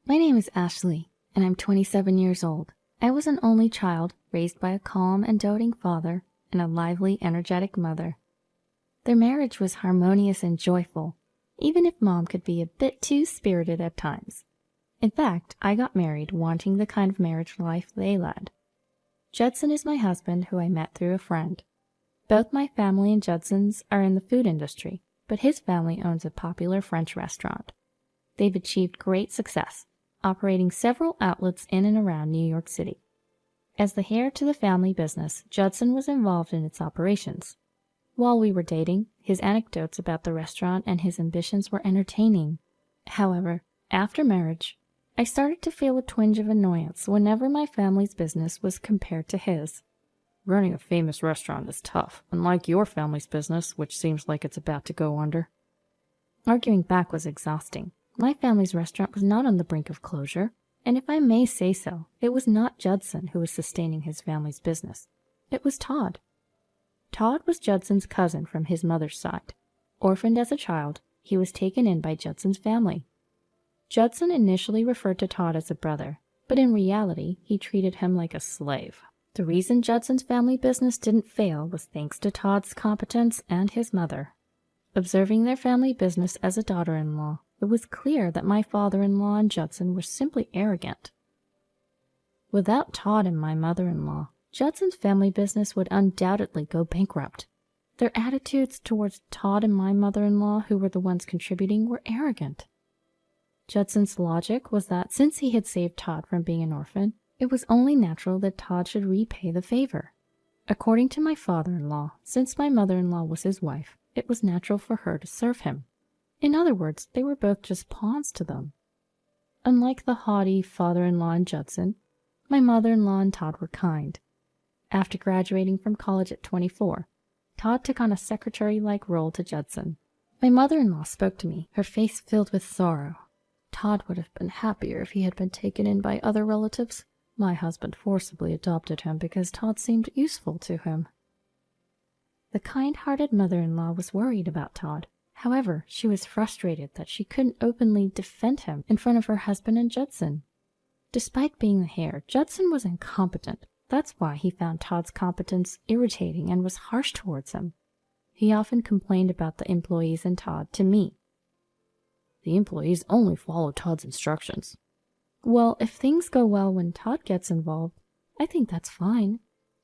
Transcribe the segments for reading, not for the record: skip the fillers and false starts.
My name is Ashley, and I'm 27 years old. I was an only child raised by a calm and doting father and a lively, energetic mother. Their marriage was harmonious and joyful, even if Mom could be a bit too spirited at times. In fact, I got married wanting the kind of marriage life they led. Judson is my husband, who I met through a friend. Both my family and Judson's are in the food industry, but his family owns a popular French restaurant. They've achieved great success, operating several outlets in and around New York City. As the heir to the family business, Judson was involved in its operations. While we were dating, his anecdotes about the restaurant and his ambitions were entertaining. However, after marriage, I started to feel a twinge of annoyance whenever my family's business was compared to his. Running a famous restaurant is tough, unlike your family's business, which seems like it's about to go under. Arguing back was exhausting. My family's restaurant was not on the brink of closure, and if I may say so, it was not Judson who was sustaining his family's business. It was Todd. Todd was Judson's cousin from his mother's side. Orphaned as a child, he was taken in by Judson's family. Judson initially referred to Todd as a brother, but in reality, he treated him like a slave. The reason Judson's family business didn't fail was thanks to Todd's competence and his mother. Observing their family business as a daughter-in-law, it was clear that my father-in-law and Judson were simply arrogant. Without Todd and my mother-in-law, Judson's family business would undoubtedly go bankrupt. Their attitudes towards Todd and my mother-in-law, who were the ones contributing, were arrogant. Judson's logic was that since he had saved Todd from being an orphan, it was only natural that Todd should repay the favor. According to my father-in-law, since my mother-in-law was his wife, it was natural for her to serve him. In other words, they were both just pawns to them. Unlike the haughty father-in-law and Judson, my mother-in-law and Todd were kind. After graduating from college at 24, Todd took on a secretary-like role to Judson. My mother-in-law spoke to me, her face filled with sorrow. Todd would have been happier if he had been taken in by other relatives. My husband forcibly adopted him because Todd seemed useful to him. The kind-hearted mother-in-law was worried about Todd. However, she was frustrated that she couldn't openly defend him in front of her husband and Judson. Despite being the heir, Judson was incompetent. That's why he found Todd's competence irritating and was harsh towards him. He often complained about the employees and Todd to me. The employees only follow Todd's instructions. Well, if things go well when Todd gets involved, I think that's fine.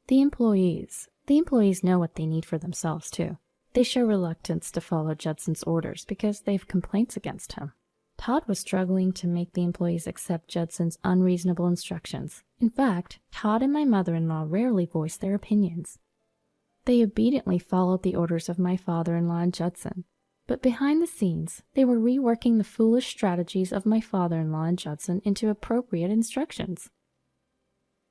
The employees know what they need for themselves, too. They show reluctance to follow Judson's orders because they have complaints against him. Todd was struggling to make the employees accept Judson's unreasonable instructions. In fact, Todd and my mother-in-law rarely voiced their opinions. They obediently followed the orders of my father-in-law and Judson, but behind the scenes, they were reworking the foolish strategies of my father-in-law and Judson into appropriate instructions.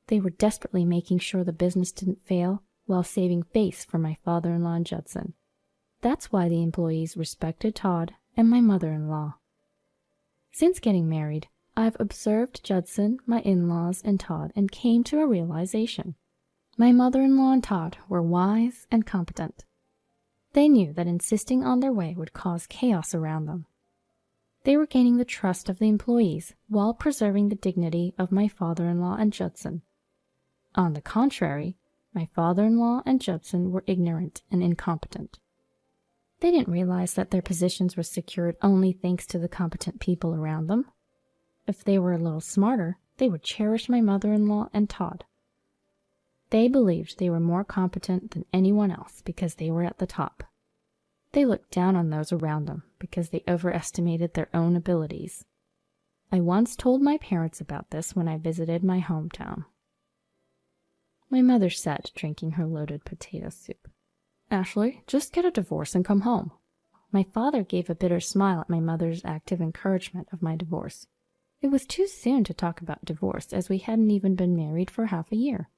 They were desperately making sure the business didn't fail while saving face for my father-in-law and Judson. That's why the employees respected Todd and my mother-in-law. Since getting married, I've observed Judson, my in-laws, and Todd and came to a realization. My mother-in-law and Todd were wise and competent. They knew that insisting on their way would cause chaos around them. They were gaining the trust of the employees while preserving the dignity of my father-in-law and Judson. On the contrary, my father-in-law and Judson were ignorant and incompetent. They didn't realize that their positions were secured only thanks to the competent people around them. If they were a little smarter, they would cherish my mother-in-law and Todd. They believed they were more competent than anyone else because they were at the top. They looked down on those around them because they overestimated their own abilities. I once told my parents about this when I visited my hometown. My mother said, drinking her loaded potato soup, "Ashley, just get a divorce and come home." My father gave a bitter smile at my mother's active encouragement of my divorce. It was too soon to talk about divorce, as we hadn't even been married for half a year.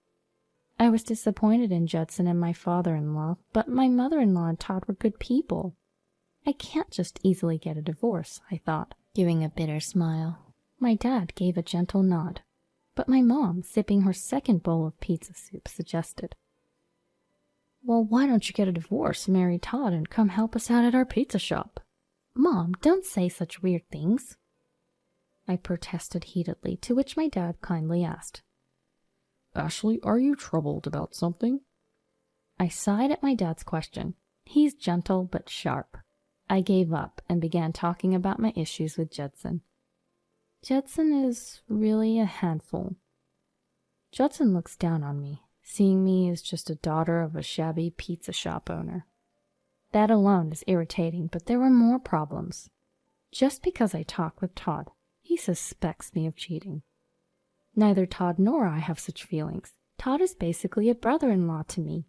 I was disappointed in Judson and my father-in-law, but my mother-in-law and Todd were good people. I can't just easily get a divorce, I thought, giving a bitter smile. My dad gave a gentle nod, but my mom, sipping her second bowl of pizza soup, suggested, "Well, why don't you get a divorce, marry Todd, and come help us out at our pizza shop?" "Mom, don't say such weird things." I protested heatedly, to which my dad kindly asked, Ashley, are you troubled about something? I sighed at my dad's question. He's gentle but sharp. I gave up and began talking about my issues with Judson. Judson is really a handful. Judson looks down on me, seeing me as just a daughter of a shabby pizza shop owner. That alone is irritating, but there were more problems. Just because I talk with Todd, he suspects me of cheating. Neither Todd nor I have such feelings. Todd is basically a brother-in-law to me.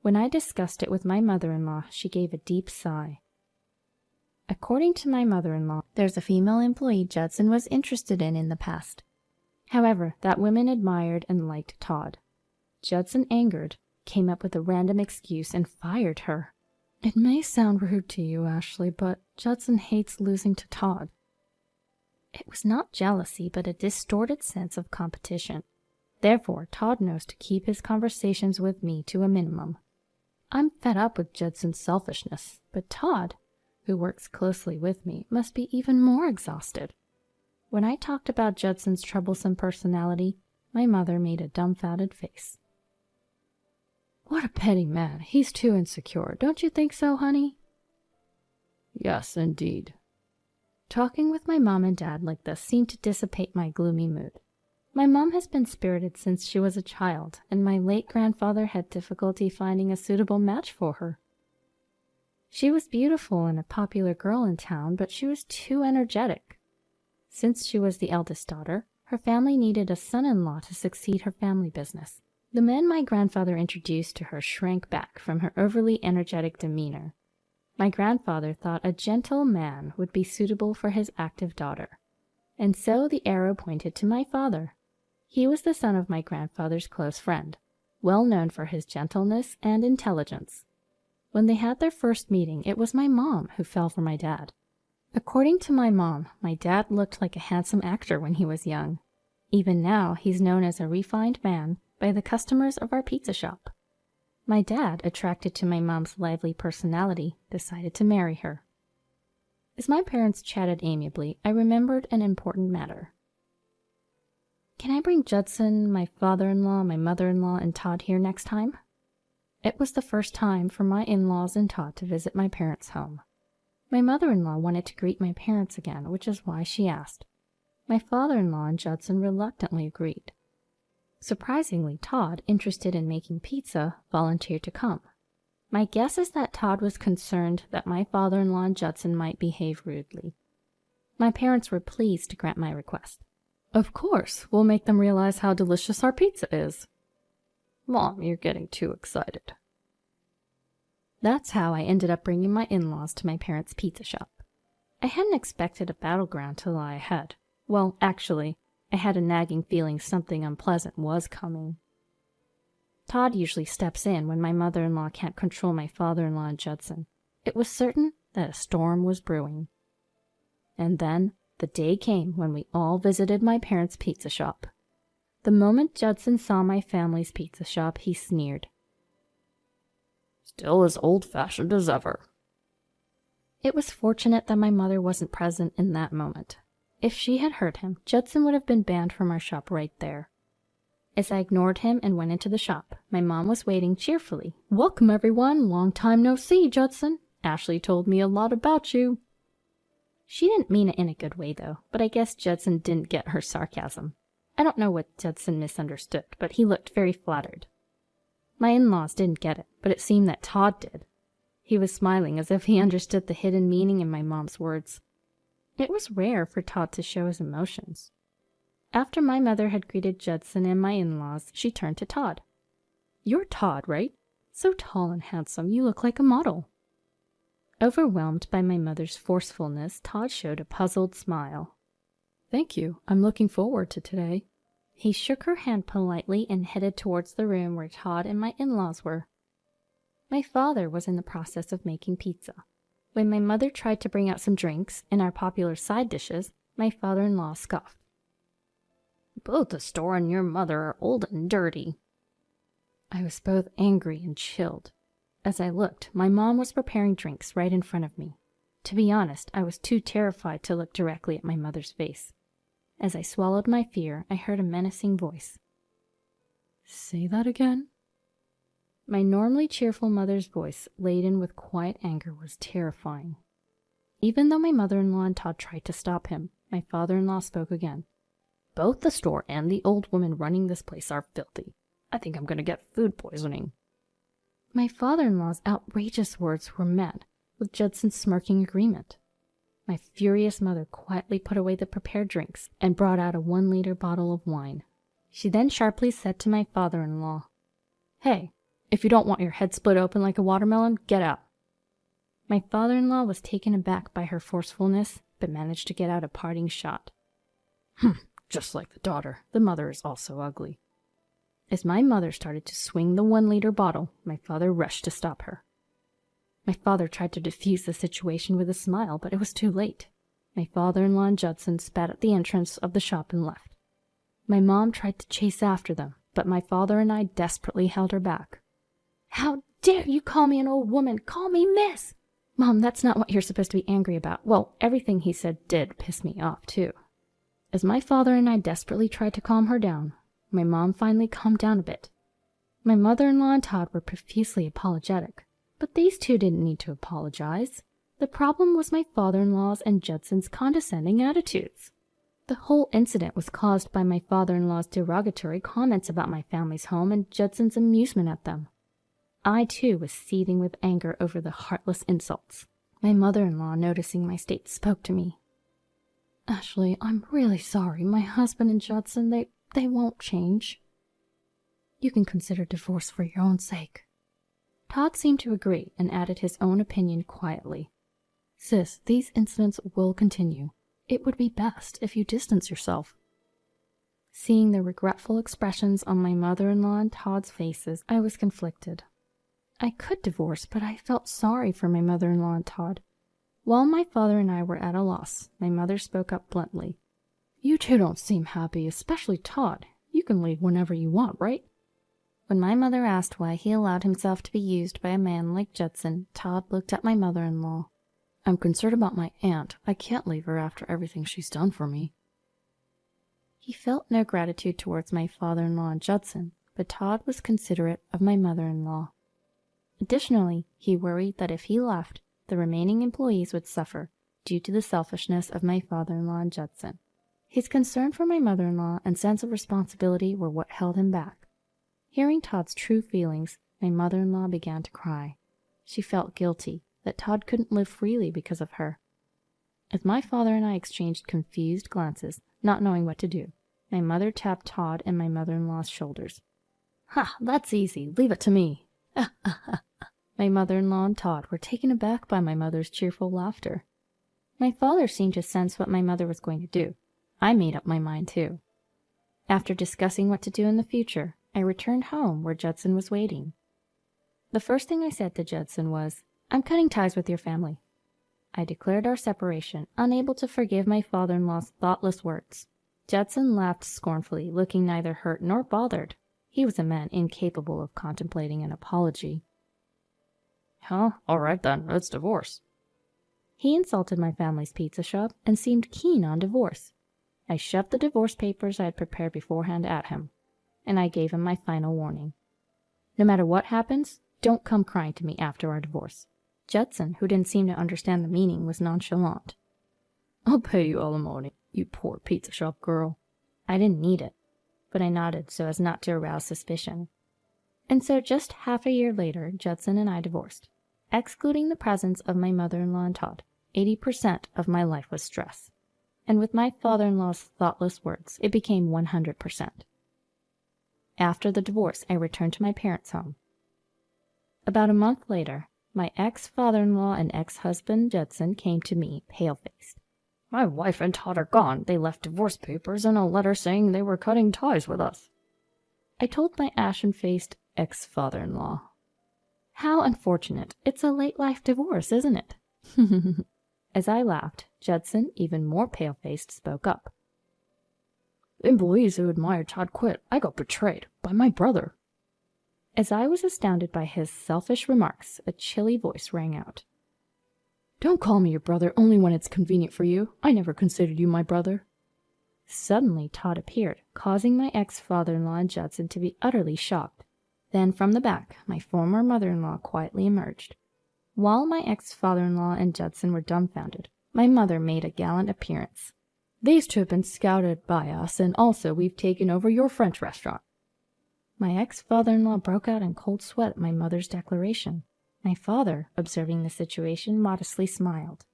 When I discussed it with my mother-in-law, she gave a deep sigh. According to my mother-in-law, there's a female employee Judson was interested in the past. However, that woman admired and liked Todd. Judson, angered, came up with a random excuse and fired her. It may sound rude to you, Ashley, but Judson hates losing to Todd. It was not jealousy, but a distorted sense of competition. Therefore, Todd knows to keep his conversations with me to a minimum. I'm fed up with Judson's selfishness, but Todd, who works closely with me, must be even more exhausted. When I talked about Judson's troublesome personality, my mother made a dumbfounded face. What a petty man. He's too insecure. Don't you think so, honey? Yes, indeed. Talking with my mom and dad like this seemed to dissipate my gloomy mood. My mom has been spirited since she was a child, and my late grandfather had difficulty finding a suitable match for her. She was beautiful and a popular girl in town, but she was too energetic. Since she was the eldest daughter, her family needed a son-in-law to succeed her family business. The men my grandfather introduced to her shrank back from her overly energetic demeanor. My grandfather thought a gentle man would be suitable for his active daughter, and so the arrow pointed to my father. He was the son of my grandfather's close friend, well known for his gentleness and intelligence. When they had their first meeting, it was my mom who fell for my dad. According to my mom, my dad looked like a handsome actor when he was young. Even now, he's known as a refined man by the customers of our pizza shop. My dad, attracted to my mom's lively personality, decided to marry her. As my parents chatted amiably, I remembered an important matter. Can I bring Judson, my father-in-law, my mother-in-law, and Todd here next time? It was the first time for my in-laws and Todd to visit my parents' home. My mother-in-law wanted to greet my parents again, which is why she asked. My father-in-law and Judson reluctantly agreed. Surprisingly, Todd, interested in making pizza, volunteered to come. My guess is that Todd was concerned that my father-in-law and Judson might behave rudely. My parents were pleased to grant my request. Of course, we'll make them realize how delicious our pizza is. Mom, you're getting too excited. That's how I ended up bringing my in-laws to my parents' pizza shop. I hadn't expected a battleground to lie ahead. Well, actually, I had a nagging feeling something unpleasant was coming. Todd usually steps in when my mother-in-law can't control my father-in-law and Judson. It was certain that a storm was brewing. And then the day came when we all visited my parents' pizza shop. The moment Judson saw my family's pizza shop, he sneered. Still as old-fashioned as ever. It was fortunate that my mother wasn't present in that moment. If she had heard him, Judson would have been banned from our shop right there. As I ignored him and went into the shop, my mom was waiting cheerfully. Welcome, everyone. Long time no see, Judson. Ashley told me a lot about you. She didn't mean it in a good way, though, but I guess Judson didn't get her sarcasm. I don't know what Judson misunderstood, but he looked very flattered. My in-laws didn't get it, but it seemed that Todd did. He was smiling as if he understood the hidden meaning in my mom's words. It was rare for Todd to show his emotions. After my mother had greeted Judson and my in-laws, she turned to Todd. You're Todd, right? So tall and handsome, you look like a model. Overwhelmed by my mother's forcefulness, Todd showed a puzzled smile. Thank you. I'm looking forward to today. He shook her hand politely and headed towards the room where Todd and my in-laws were. My father was in the process of making pizza. When my mother tried to bring out some drinks and our popular side dishes, my father-in-law scoffed. Both the store and your mother are old and dirty. I was both angry and chilled. As I looked, my mom was preparing drinks right in front of me. To be honest, I was too terrified to look directly at my mother's face. As I swallowed my fear, I heard a menacing voice. Say that again? My normally cheerful mother's voice, laden with quiet anger, was terrifying. Even though my mother-in-law and Todd tried to stop him, my father-in-law spoke again. Both the store and the old woman running this place are filthy. I think I'm going to get food poisoning. My father-in-law's outrageous words were met with Judson's smirking agreement. My furious mother quietly put away the prepared drinks and brought out a 1-liter bottle of wine. She then sharply said to my father-in-law, "Hey, if you don't want your head split open like a watermelon, get out." My father-in-law was taken aback by her forcefulness, but managed to get out a parting shot. Just like the daughter, the mother is also ugly. As my mother started to swing the 1-liter bottle, my father rushed to stop her. My father tried to defuse the situation with a smile, but it was too late. My father-in-law and Judson spat at the entrance of the shop and left. My mom tried to chase after them, but my father and I desperately held her back. "How dare you call me an old woman? Call me miss!" "Mom, that's not what you're supposed to be angry about." Well, everything he said did piss me off, too. As my father and I desperately tried to calm her down, my mom finally calmed down a bit. My mother-in-law and Todd were profusely apologetic, but these two didn't need to apologize. The problem was my father-in-law's and Judson's condescending attitudes. The whole incident was caused by my father-in-law's derogatory comments about my family's home and Judson's amusement at them. I, too, was seething with anger over the heartless insults. My mother-in-law, noticing my state, spoke to me. "Ashley, I'm really sorry. My husband and Judson, they won't change. You can consider divorce for your own sake." Todd seemed to agree and added his own opinion quietly. "Sis, these incidents will continue. It would be best if you distance yourself." Seeing the regretful expressions on my mother-in-law and Todd's faces, I was conflicted. I could divorce, but I felt sorry for my mother-in-law and Todd. While my father and I were at a loss, my mother spoke up bluntly. "You two don't seem happy, especially Todd. You can leave whenever you want, right?" When my mother asked why he allowed himself to be used by a man like Judson, Todd looked at my mother-in-law. "I'm concerned about my aunt. I can't leave her after everything she's done for me." He felt no gratitude towards my father-in-law and Judson, but Todd was considerate of my mother-in-law. Additionally, he worried that if he left, the remaining employees would suffer due to the selfishness of my father-in-law and Judson. His concern for my mother-in-law and sense of responsibility were what held him back. Hearing Todd's true feelings, my mother-in-law began to cry. She felt guilty that Todd couldn't live freely because of her. As my father and I exchanged confused glances, not knowing what to do, my mother tapped Todd and my mother-in-law's shoulders. "Ha, that's easy. Leave it to me." My mother-in-law and Todd were taken aback by my mother's cheerful laughter. My father seemed to sense what my mother was going to do. I made up my mind, too. After discussing what to do in the future, I returned home where Judson was waiting. The first thing I said to Judson was, "I'm cutting ties with your family." I declared our separation, unable to forgive my father-in-law's thoughtless words. Judson laughed scornfully, looking neither hurt nor bothered. He was a man incapable of contemplating an apology. "Huh, all right then, let's divorce." He insulted my family's pizza shop and seemed keen on divorce. I shoved the divorce papers I had prepared beforehand at him, and I gave him my final warning. "No matter what happens, don't come crying to me after our divorce." Judson, who didn't seem to understand the meaning, was nonchalant. "I'll pay you alimony, you poor pizza shop girl." I didn't need it, but I nodded so as not to arouse suspicion. And so just half a year later, Judson and I divorced. Excluding the presence of my mother-in-law and Todd, 80% of my life was stress. And with my father-in-law's thoughtless words, it became 100%. After the divorce, I returned to my parents' home. About a month later, my ex-father-in-law and ex-husband Judson came to me, pale-faced. "My wife and Todd are gone. They left divorce papers and a letter saying they were cutting ties with us." I told my ashen-faced ex-father-in-law. "How unfortunate. It's a late-life divorce, isn't it?" As I laughed, Judson, even more pale-faced, spoke up. "The employees who admired Todd quit. I got betrayed by my brother." As I was astounded by his selfish remarks, a chilly voice rang out. "Don't call me your brother only when it's convenient for you. I never considered you my brother." Suddenly, Todd appeared, causing my ex-father-in-law and Judson to be utterly shocked. Then from the back, my former mother-in-law quietly emerged. While my ex-father-in-law and Judson were dumbfounded, my mother made a gallant appearance. "These two have been scouted by us, and also we've taken over your French restaurant." My ex-father-in-law broke out in cold sweat at my mother's declaration. My father, observing the situation, modestly smiled.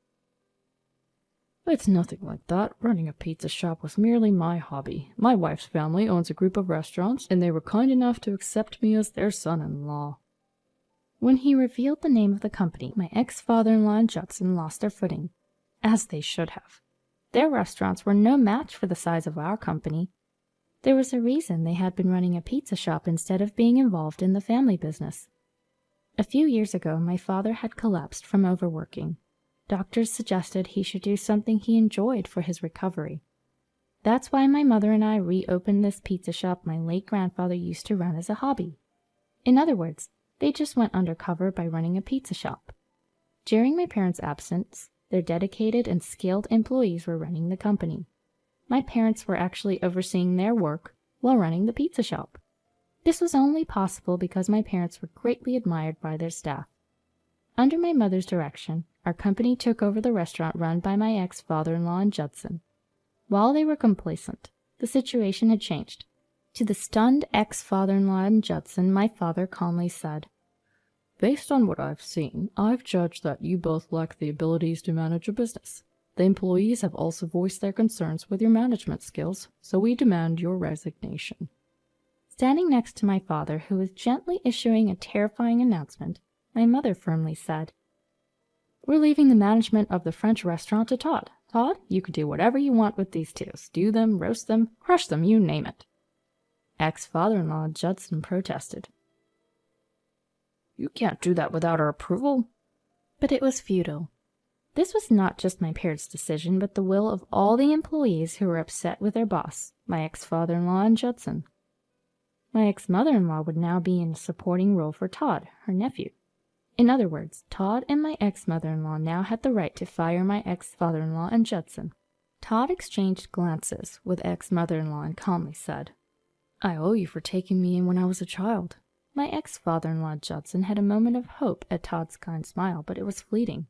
"It's nothing like that. Running a pizza shop was merely my hobby. My wife's family owns a group of restaurants, and they were kind enough to accept me as their son-in-law." When he revealed the name of the company, my ex-father-in-law and Judson lost their footing, as they should have. Their restaurants were no match for the size of our company. There was a reason they had been running a pizza shop instead of being involved in the family business. A few years ago, my father had collapsed from overworking. Doctors suggested he should do something he enjoyed for his recovery. That's why my mother and I reopened this pizza shop my late grandfather used to run as a hobby. In other words, they just went undercover by running a pizza shop. During my parents' absence, their dedicated and skilled employees were running the company. My parents were actually overseeing their work while running the pizza shop. This was only possible because my parents were greatly admired by their staff. Under my mother's direction, our company took over the restaurant run by my ex-father-in-law and Judson. While they were complacent, the situation had changed. To the stunned ex-father-in-law and Judson, my father calmly said, "Based on what I've seen, I've judged that you both lack the abilities to manage a business. The employees have also voiced their concerns with your management skills, so we demand your resignation." Standing next to my father, who was gently issuing a terrifying announcement, my mother firmly said, "We're leaving the management of the French restaurant to Todd. Todd, you can do whatever you want with these two. Stew them, roast them, crush them, you name it." Ex-father-in-law Judson protested. "You can't do that without our approval." But it was futile. This was not just my parents' decision, but the will of all the employees who were upset with their boss, my ex-father-in-law and Judson. My ex-mother-in-law would now be in a supporting role for Todd, her nephew. In other words, Todd and my ex-mother-in-law now had the right to fire my ex-father-in-law and Judson. Todd exchanged glances with ex-mother-in-law and calmly said, "I owe you for taking me in when I was a child." My ex-father-in-law Judson had a moment of hope at Todd's kind smile, but it was fleeting.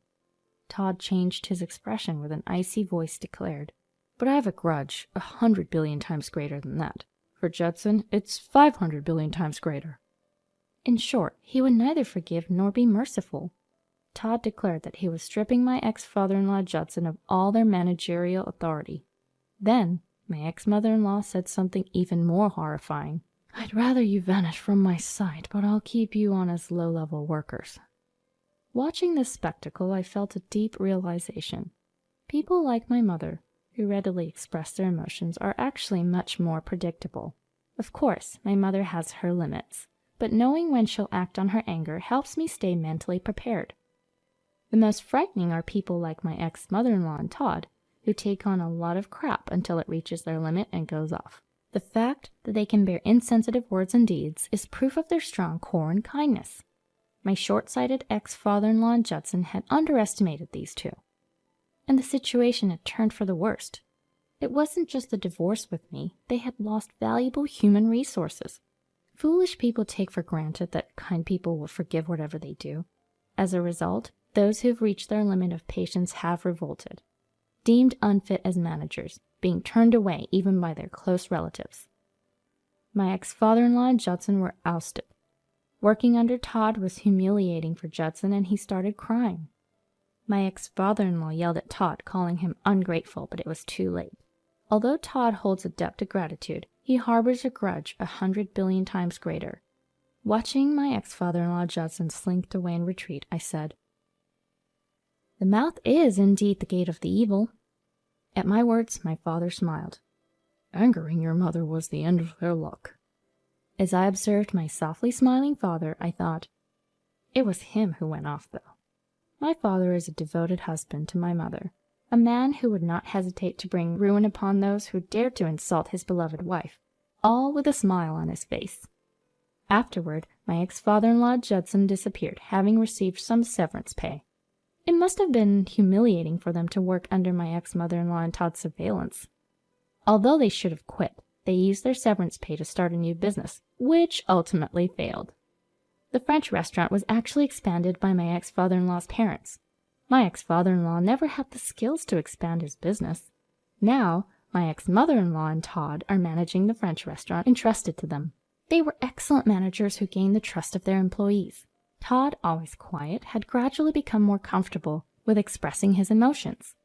Todd changed his expression with an icy voice declared, "But I have a grudge 100 billion times greater than that. For Judson, it's 500 billion times greater." In short, he would neither forgive nor be merciful. Todd declared that he was stripping my ex-father-in-law Judson of all their managerial authority. Then, my ex-mother-in-law said something even more horrifying. "I'd rather you vanish from my sight, but I'll keep you on as low-level workers." Watching this spectacle, I felt a deep realization. People like my mother, who readily express their emotions, are actually much more predictable. Of course, my mother has her limits, but knowing when she'll act on her anger helps me stay mentally prepared. The most frightening are people like my ex-mother-in-law and Todd, who take on a lot of crap until it reaches their limit and goes off. The fact that they can bear insensitive words and deeds is proof of their strong core and kindness. My short-sighted ex-father-in-law and Judson had underestimated these two, and the situation had turned for the worst. It wasn't just the divorce with me, they had lost valuable human resources. Foolish people take for granted that kind people will forgive whatever they do. As a result, those who've reached their limit of patience have revolted, deemed unfit as managers, being turned away even by their close relatives. My ex-father-in-law and Judson were ousted. Working under Todd was humiliating for Judson, and he started crying. My ex-father-in-law yelled at Todd, calling him ungrateful, but it was too late. Although Todd holds a debt of gratitude, he harbors a grudge 100 billion times greater. Watching my ex-father-in-law Judson slink away in retreat, I said, "The mouth is indeed the gate of the evil." At my words, my father smiled. "Angering your mother was the end of their luck." As I observed my softly smiling father, I thought, it was him who went off, though. My father is a devoted husband to my mother, a man who would not hesitate to bring ruin upon those who dared to insult his beloved wife, all with a smile on his face. Afterward, my ex-father-in-law Judson disappeared, having received some severance pay. It must have been humiliating for them to work under my ex-mother-in-law and Todd's surveillance. Although they should have quit, they used their severance pay to start a new business, which ultimately failed. The French restaurant was actually expanded by my ex-father-in-law's parents. My ex-father-in-law never had the skills to expand his business. Now, my ex-mother-in-law and Todd are managing the French restaurant entrusted to them. They were excellent managers who gained the trust of their employees. Todd, always quiet, had gradually become more comfortable with expressing his emotions.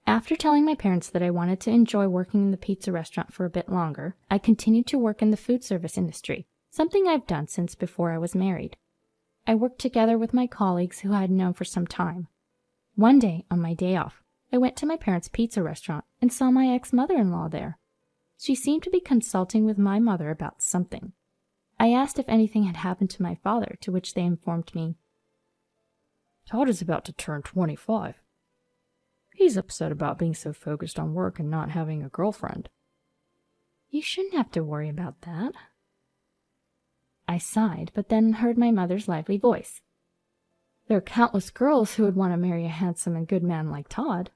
After telling my parents that I wanted to enjoy working in the pizza restaurant for a bit longer, I continued to work in the food service industry, something I've done since before I was married. I worked together with my colleagues who I had known for some time. One day, on my day off, I went to my parents' pizza restaurant and saw my ex-mother-in-law there. She seemed to be consulting with my mother about something. I asked if anything had happened to my father, to which they informed me, Todd is about to turn 25. He's upset about being so focused on work and not having a girlfriend. You shouldn't have to worry about that. I sighed, but then heard my mother's lively voice. There are countless girls who would want to marry a handsome and good man like Todd.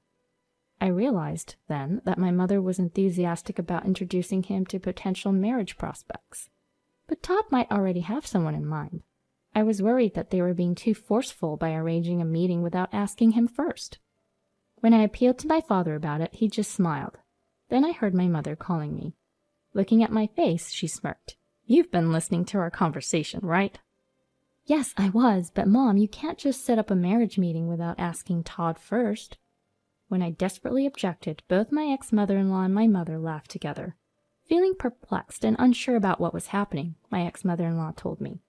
I realized, then, that my mother was enthusiastic about introducing him to potential marriage prospects. But Todd might already have someone in mind. I was worried that they were being too forceful by arranging a meeting without asking him first. When I appealed to my father about it, he just smiled. Then I heard my mother calling me. Looking at my face, she smirked. You've been listening to our conversation, right? Yes, I was, but Mom, you can't just set up a marriage meeting without asking Todd first. When I desperately objected, both my ex-mother-in-law and my mother laughed together. Feeling perplexed and unsure about what was happening, my ex-mother-in-law told me,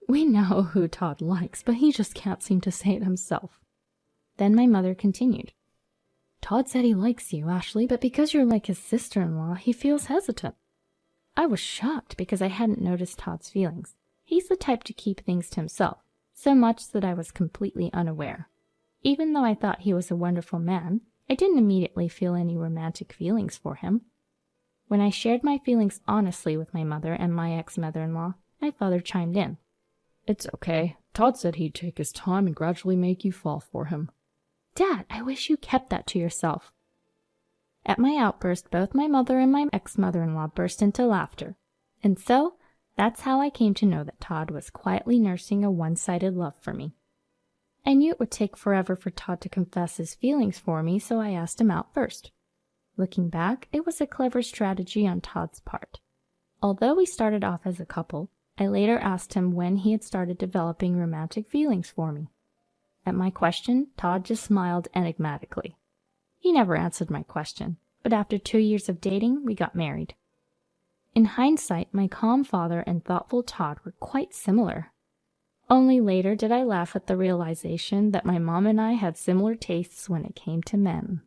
We know who Todd likes, but he just can't seem to say it himself. Then my mother continued, Todd said he likes you, Ashley, but because you're like his sister-in-law, he feels hesitant. I was shocked because I hadn't noticed Todd's feelings. He's the type to keep things to himself, so much that I was completely unaware. Even though I thought he was a wonderful man, I didn't immediately feel any romantic feelings for him. When I shared my feelings honestly with my mother and my ex-mother-in-law, my father chimed in. It's okay. Todd said he'd take his time and gradually make you fall for him. Dad, I wish you kept that to yourself. At my outburst, both my mother and my ex-mother-in-law burst into laughter. And so, that's how I came to know that Todd was quietly nursing a one-sided love for me. I knew it would take forever for Todd to confess his feelings for me, so I asked him out first. Looking back, it was a clever strategy on Todd's part. Although we started off as a couple, I later asked him when he had started developing romantic feelings for me. At my question, Todd just smiled enigmatically. He never answered my question, but after 2 years of dating, we got married. In hindsight, my calm father and thoughtful Todd were quite similar. Only later did I laugh at the realization that my mom and I had similar tastes when it came to men.